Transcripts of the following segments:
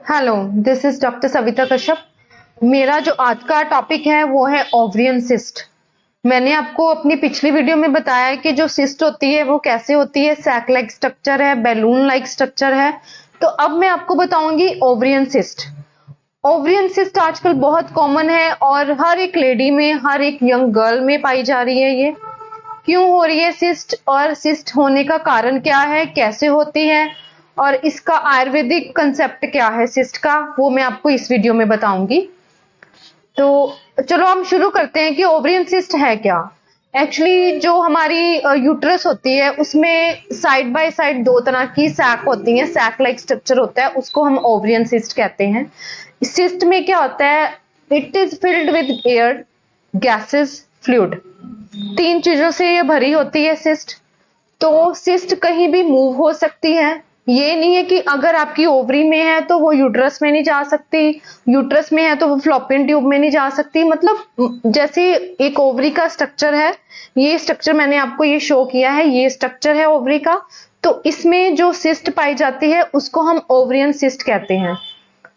Hello, this is doctor Savita Kashyap. मेरा जो आज का टॉपिक है वो है ओवरियन सिस्ट। मैंने आपको अपनी पिछली वीडियो में बताया है कि जो सिस्ट होती है वो कैसे होती है, सैक लाइक स्ट्रक्चर है, बैलून लाइक स्ट्रक्चर है। तो अब मैं आपको बताऊंगी ओवरियन सिस्ट। ओवरियन सिस्ट आजकल बहुत कॉमन है और हर एक लेडी में, हर एक यंग गर्ल में पाई जा रही है। ये क्यों हो रही है सिस्ट, और सिस्ट होने का कारण क्या है, कैसे होती है, और इसका आयुर्वेदिक कंसेप्ट क्या है सिस्ट का, वो मैं आपको इस वीडियो में बताऊंगी। तो चलो हम शुरू करते हैं कि ओवरियन सिस्ट है क्या। एक्चुअली जो हमारी यूट्रस होती है उसमें साइड बाय साइड दो तरह की सैक होती हैं, सैक लाइक स्ट्रक्चर होता है, उसको हम ओवरियन सिस्ट कहते हैं। सिस्ट में क्या होता है, it is filled with air, gases, fluid, तीन चीजों से ये भरी होती है सिस्ट। तो सिस्ट कहीं भी मूव हो सकती है। ये नहीं है कि अगर आपकी ओवरी में है तो वो यूट्रस में नहीं जा सकती, यूट्रस में है तो वो फ्लोपियन ट्यूब में नहीं जा सकती। मतलब जैसे एक ओवरी का स्ट्रक्चर है, ये स्ट्रक्चर मैंने आपको ये शो किया है, ये स्ट्रक्चर है ओवरी का। तो इसमें जो सिस्ट पाई जाती है उसको हम ओवरियन सिस्ट कहते हैं।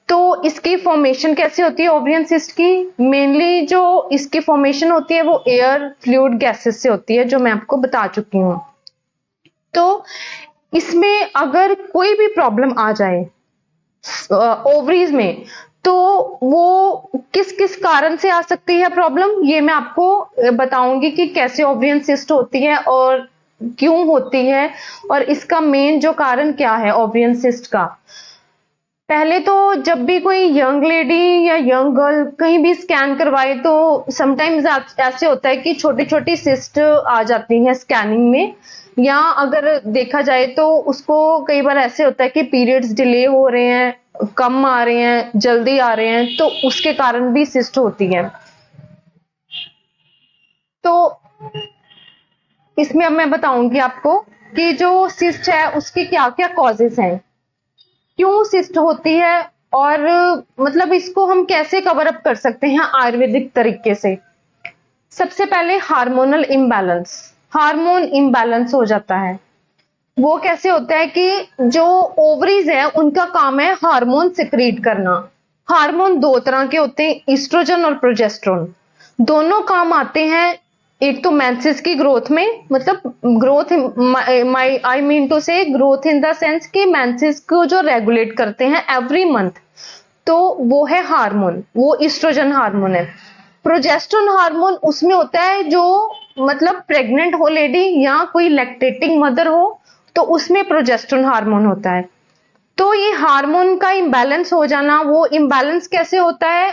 तो इसकी फॉर्मेशन कैसे होती है ओवरियन सिस्ट की? मेनली जो इसकी फॉर्मेशन होती है वो एयर, फ्लूइड, गैसेस से होती है, जो मैं आपको बता चुकी हूँ। तो इसमें अगर कोई भी प्रॉब्लम आ जाए ओवरीज में, तो वो किस किस कारण से आ सकती है प्रॉब्लम, ये मैं आपको बताऊंगी कि कैसे ओवरियन सिस्ट होती है और क्यों होती है, और इसका मेन जो कारण क्या है ओवरियन सिस्ट का। पहले तो जब भी कोई यंग लेडी या यंग गर्ल कहीं भी स्कैन करवाए तो समटाइम्स ऐसे होता है कि छोटी छोटी सिस्ट आ जाती हैं स्कैनिंग में, या अगर देखा जाए तो उसको कई बार ऐसे होता है कि पीरियड्स डिले हो रहे हैं, कम आ रहे हैं, जल्दी आ रहे हैं, तो उसके कारण भी सिस्ट होती है। तो इसमें अब मैं बताऊंगी आपको कि जो सिस्ट है उसके क्या क्या कॉजेस हैं, क्यों सिस्ट होती है, और मतलब इसको हम कैसे कवर अप कर सकते हैं आयुर्वेदिक तरीके से। सबसे पहले हार्मोनल इम्बैलेंस, हार्मोन इम्बैलेंस हो जाता है। वो कैसे होता है कि जो ओवरीज है उनका काम है हार्मोन सिक्रीट करना। हार्मोन दो तरह के होते हैं, ईस्ट्रोजन और प्रोजेस्टेरोन। दोनों काम आते हैं, एक तो मेंसेस की ग्रोथ में, मतलब ग्रोथ, आई मीन टू से ग्रोथ इन द सेंस कि मेंसेस को जो रेगुलेट करते हैं एवरी मंथ, तो वो है हार्मोन, वो ईस्ट्रोजन हार्मोन है। प्रोजेस्टेरोन हार्मोन उसमें होता है जो मतलब प्रेग्नेंट हो लेडी या कोई लैक्टेटिंग मदर हो, तो उसमें प्रोजेस्टेरोन हार्मोन होता है। तो ये हार्मोन का इम्बैलेंस हो जाना, वो इम्बैलेंस कैसे होता है?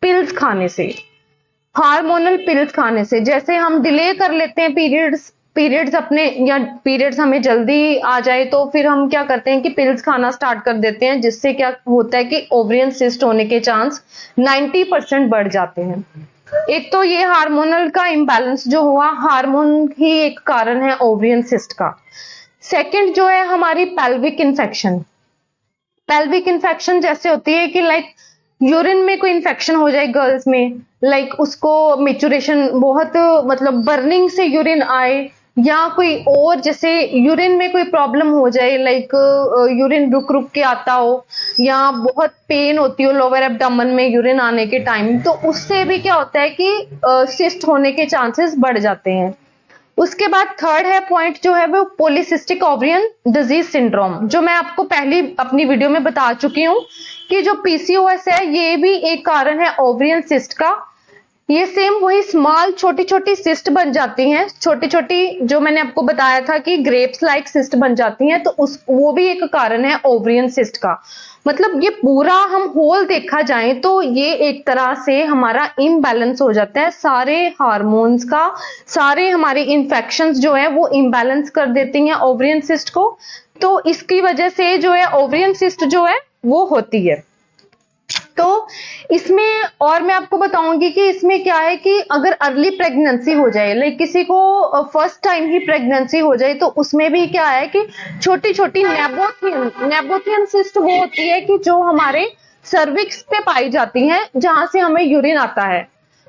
पिल्स खाने से, हार्मोनल पिल्स खाने से। जैसे हम डिले कर लेते हैं पीरियड्स पीरियड्स अपने, या पीरियड्स हमें जल्दी आ जाए तो फिर हम क्या करते हैं कि पिल्स खाना स्टार्ट कर देते हैं, जिससे क्या होता है कि ओवरियन सिस्ट होने के चांस 90% बढ़ जाते हैं। एक तो ये हार्मोनल का इम्बैलेंस जो हुआ, हार्मोन ही एक कारण है ओवरियन सिस्ट का। सेकंड जो है हमारी पेल्विक इन्फेक्शन। पेल्विक इन्फेक्शन जैसे होती है कि लाइक यूरिन में कोई इन्फेक्शन हो जाए गर्ल्स में, लाइक उसको मेचुरेशन बहुत, मतलब बर्निंग से यूरिन आए, या कोई और जैसे यूरिन में कोई प्रॉब्लम हो जाए, लाइक यूरिन रुक रुक के आता हो, या बहुत पेन होती हो लोअर एब्डोमेन में यूरिन आने के टाइम, तो उससे भी क्या होता है कि सिस्ट होने के चांसेस बढ़ जाते हैं। उसके बाद थर्ड है पॉइंट जो है वो पॉलीसिस्टिक ओवरियन डिजीज सिंड्रोम, जो मैं आपको पहली अपनी वीडियो में बता चुकी हूँ कि जो पीसीओएस है ये भी एक कारण है ओवरियन सिस्ट का। ये सेम वही स्मॉल छोटी छोटी सिस्ट बन जाती हैं, छोटी छोटी, जो मैंने आपको बताया था कि ग्रेप्स लाइक सिस्ट बन जाती हैं, तो उस वो भी एक कारण है ओवरियन सिस्ट का। मतलब ये पूरा हम होल देखा जाए तो ये एक तरह से हमारा इम्बैलेंस हो जाता है, सारे हार्मोन्स का, सारे हमारे इन्फेक्शंस जो है वो इम्बैलेंस कर देती हैं ओवरियन सिस्ट को। तो इसकी वजह से जो है ओवरियन सिस्ट जो है वो होती है। तो इसमें और मैं आपको बताऊंगी कि इसमें क्या है कि अगर अर्ली प्रेगनेंसी हो जाए, लाइक किसी को फर्स्ट टाइम ही प्रेगनेंसी हो जाए, तो उसमें भी क्या है कि छोटी छोटी नेबोथियन सिस्ट वो होती है कि जो हमारे सर्विक्स पे पाई जाती हैं, जहां से हमें यूरिन आता है।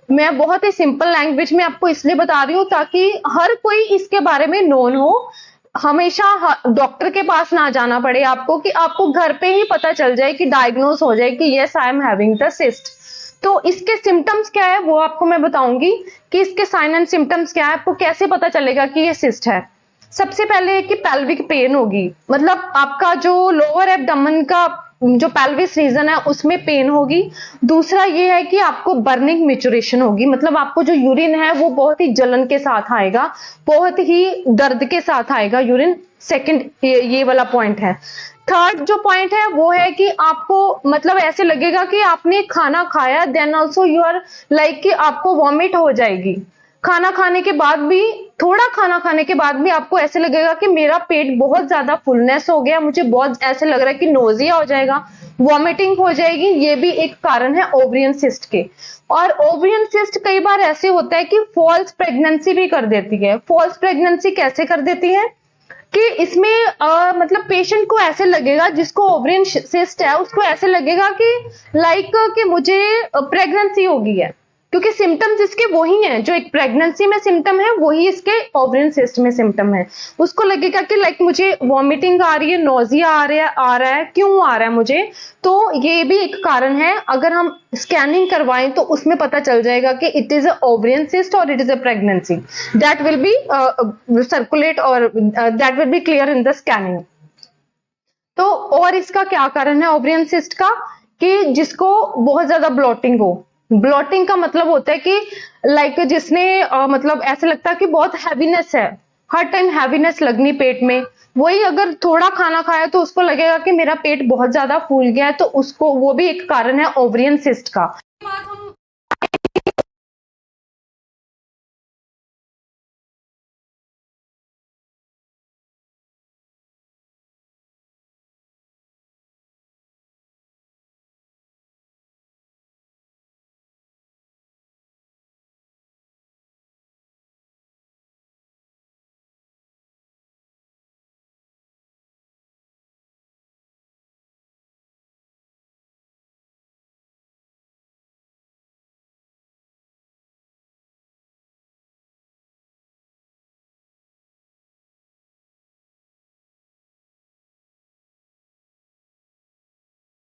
मैं बहुत ही सिंपल लैंग्वेज में आपको इसलिए बता रही हूँ ताकि हर कोई इसके बारे में नोन हो। हमेशा डॉक्टर के पास ना जाना पड़े आपको, कि आपको घर पे ही पता चल जाए, कि डायग्नोस हो जाए कि yes I am having the cyst. तो इसके सिम्टम्स क्या है वो आपको मैं बताऊंगी, कि इसके साइन एंड सिम्टम्स क्या है, आपको कैसे पता चलेगा कि ये सिस्ट है। सबसे पहले है कि पेल्विक पेन होगी, मतलब आपका जो लोअर एब्डोमेन का जो पेल्विस रीजन है उसमें पेन होगी। दूसरा ये है कि आपको बर्निंग मिचुरेशन होगी, मतलब आपको जो यूरिन है वो बहुत ही जलन के साथ आएगा, बहुत ही दर्द के साथ आएगा यूरिन। सेकंड ये वाला पॉइंट है। थर्ड जो पॉइंट है वो है कि आपको मतलब ऐसे लगेगा कि आपने खाना खाया, then also you are like कि आपको वॉमिट हो जाएगी। खाना खाने के बाद भी, थोड़ा खाना खाने के बाद भी आपको ऐसे लगेगा कि मेरा पेट बहुत ज्यादा फुलनेस हो गया, मुझे बहुत ऐसे लग रहा है कि नोजिया हो जाएगा, वॉमिटिंग हो जाएगी। ये भी एक कारण है ओवरियन सिस्ट के। और ओवरियन सिस्ट कई बार ऐसे होता है कि फॉल्स प्रेगनेंसी भी कर देती है। फॉल्स प्रेगनेंसी कैसे कर देती है कि इसमें मतलब पेशेंट को ऐसे लगेगा, जिसको ओवरियन सिस्ट है उसको ऐसे लगेगा कि लाइक कि मुझे प्रेगनेंसी हो गई है, क्योंकि सिम्टम्स इसके वही हैं जो एक प्रेगनेंसी में सिम्टम है, वही इसके ओवरियन सिस्ट में सिम्टम है। उसको लगेगा कि लाइक मुझे वॉमिटिंग आ रही है, नोजिया आ रहा है, क्यों आ रहा है मुझे। तो ये भी एक कारण है। अगर हम स्कैनिंग करवाएं तो उसमें पता चल जाएगा कि it is a ovarian cyst और it is a pregnancy. That will be circulate और that will be clear in the scanning. तो और इसका क्या कारण है ओवरियन सिस्ट का, कि जिसको बहुत ज्यादा ब्लॉटिंग हो। ब्लॉटिंग का मतलब होता है कि लाइक जिसने मतलब ऐसे लगता है कि बहुत हैवीनेस है, हर टाइम हैवीनेस लगनी पेट में। वही अगर थोड़ा खाना खाया तो उसको लगेगा कि मेरा पेट बहुत ज्यादा फूल गया है, तो उसको वो भी एक कारण है ओवरियन सिस्ट का।